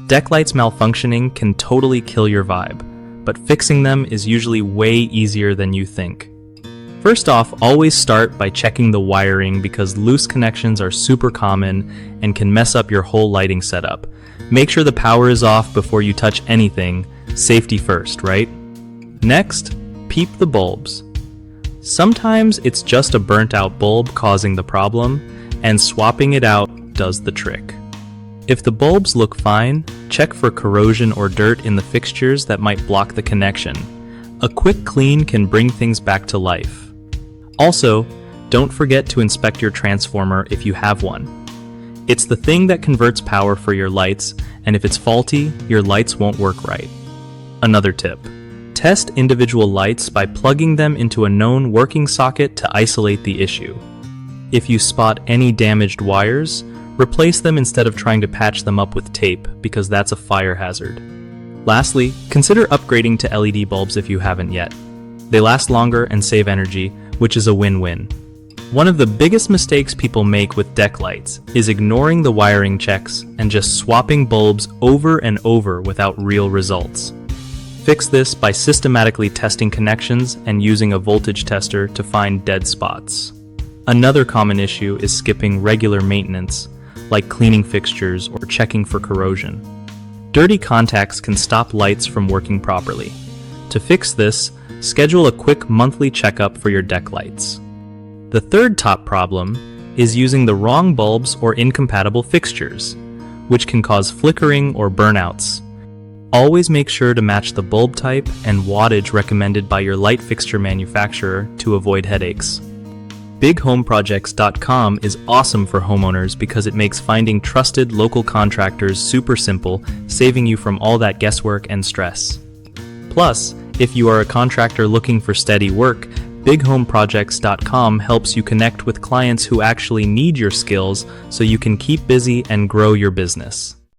Deck lights malfunctioning can totally kill your vibe, but fixing them is usually way easier than you think. First off, always start by checking the wiring because loose connections are super common and can mess up your whole lighting setup. Make sure the power is off before you touch anything. Safety first, right? Next, peep the bulbs. Sometimes it's just a burnt out bulb causing the problem, and swapping it out does the trick. If the bulbs look fine, check for corrosion or dirt in the fixtures that might block the connection. A quick clean can bring things back to life. Also, don't forget to inspect your transformer if you have one. It's the thing that converts power for your lights, and if it's faulty, your lights won't work right. Another tip: test individual lights by plugging them into a known working socket to isolate the issue. If you spot any damaged wires, replace them instead of trying to patch them up with tape, because that's a fire hazard. Lastly, consider upgrading to LED bulbs if you haven't yet. They last longer and save energy, which is a win-win. One of the biggest mistakes people make with deck lights is ignoring the wiring checks and just swapping bulbs over and over without real results. Fix this by systematically testing connections and using a voltage tester to find dead spots. Another common issue is skipping regular maintenance, like cleaning fixtures or checking for corrosion. Dirty contacts can stop lights from working properly. To fix this, schedule a quick monthly checkup for your deck lights. The third top problem is using the wrong bulbs or incompatible fixtures, which can cause flickering or burnouts. Always make sure to match the bulb type and wattage recommended by your light fixture manufacturer to avoid headaches. BigHomeProjects.com is awesome for homeowners because it makes finding trusted local contractors super simple, saving you from all that guesswork and stress. Plus, if you are a contractor looking for steady work, BigHomeProjects.com helps you connect with clients who actually need your skills so you can keep busy and grow your business.